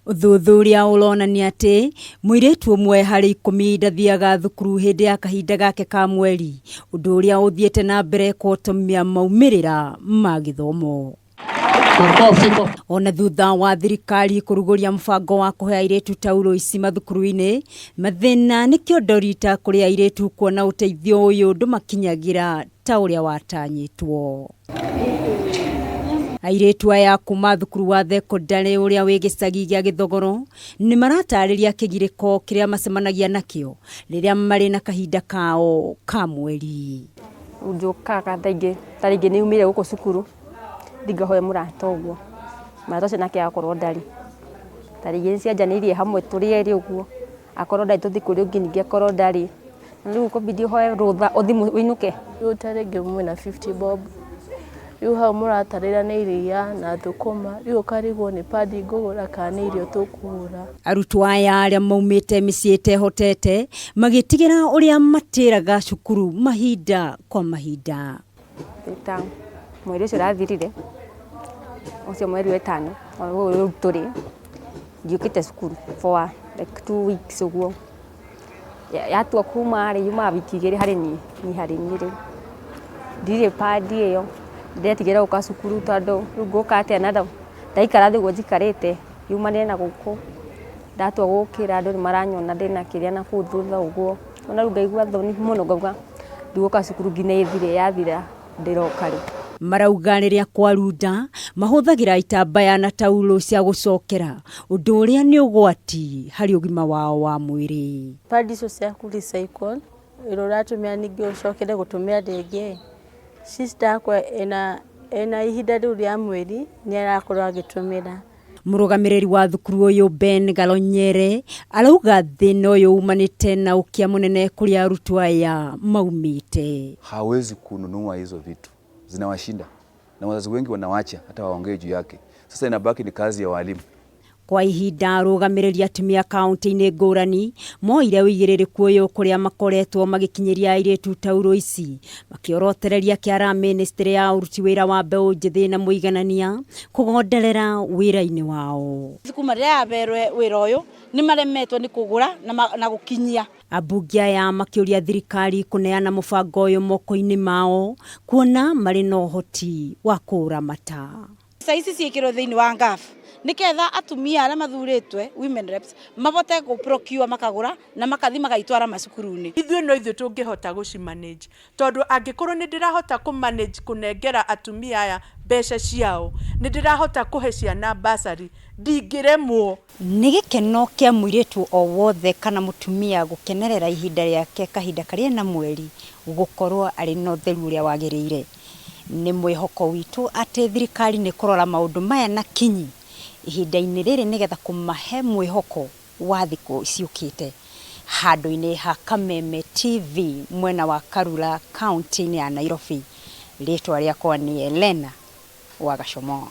Uthuthuria uronania ati muiritu umwe hari 10 ndathiaga thukuru hindi ya kahinda gake ka mweri, undu uria uthiete na mbere kutumia maumirira ma githomo. Ona thutha wa thirikari kuruguria mbango wa kuhe airetu tauro ici mathukuru-ini, mathina ni kiondorita kuri airetu kuona uteithio uyu ndumakinyagira ta uria watanyitwo. Airetu aya kuma thukuru wa thekondarĩ uria wi gicagi gia Githogoro ni maratariria kigiriko kiria macemanagia nakio riria mari na kahinda kao ka mweri. Njukaga taringi ni umire guko cukuru ndigahoya murata uguo marato cina kia akorwo ndari taringi cianjanirie hamwe turi eri uguo akorwo ndari tuthi kuri ungi ningi akorwo ndari riu ko bidi hoya rutha uthimu winuke riu taringi mwe na 50 bob riu hau muratarira ni iria na thukuma riu karigwo ni padi ngugura kana irio tukura. Arutwo aya aria maumite micii itehotete magitigira uria matiraga cukuru mahinda kwa mahinda. Mweri ucio rathirire ucio mweri wetano riu turi ndiukite cukuru for like 2 weeks uguo yatua kuma ri yuma wiki igiri hari ni riu ndire padi iyo ndetigira uka cukuru tando riu ngoka atia na ndaikara thiguo njikarite yumane na guku ndatua gukira andu ni maranyona ndina kiria na kuu thutha uguo ona riu ngaigua thoni muno ngauga ndiguka cukuru ngina ithire yathira ndiroka ri. Marauga riria kwarunda mahuthagira itambaya na taulo cia gucokera undu uria ni ugwati hari ugima wao wa mwiri. Padi icio cia recycle iratumia ningi ucokere gutumia ringi sister kwa ena ihinda riu ria mweri ni arakorwo agitumira. Murugamiriri wa thukuru uyu Ben Galonyere arauga thina uyu umanite na ukia munene kuri arutwo aya maumite. Hawezi kununua hizo vitu, zinawashinda na wazazi wengi wanawacha hata waongee juu yake. Sasa inabaki ni kazi ya walimu. Kwa ihinda arugamiriri atumia kaunti-ini ngurani moire wigiririku uyu kuria makoretwo magikinyiria airetu tauro ici makiorotereria kiara ministry ya uruti wira wa mbeu njithi na muiganania kugonderera wira-ini wao. Thukuma ria berwe wira uyu ni maremetwo ni kugura na gukinyia. Ambunge aya makiuria thirikari kuneana mubango uyu moko-ini mao kuona mari na uhoti wa kuramata. Saici ciikiro thiini wa ngafu niketha atumia aria mathuritwe women reps mabote go procure makagura na makathi magaitwara macukuru-ini. Ithuĩ no ithuĩ tungihota guci manage tondu angikorwo ni ndirahota ku manage kunengera atumia aya mbeca ciao ni ndirahota kuhe ciana basari ndingiremwo. Ni gikeno kia muiritu o wothe kana mutumia gukenerera ihinda riake kahinda karia na mweri gukorwo ari no theru uria wagiriire. Ni mwihoko witu ati thirikari ni kurora maundu maya na kinyi ihinda-ini riri nigetha kumahe mwihoko wa thiku ciukite. Handu-ini ha Kameme TV mwena wa Karura kaunti-ini ya Nairobi, ritwa riakwa ni Elena wa Gacomo.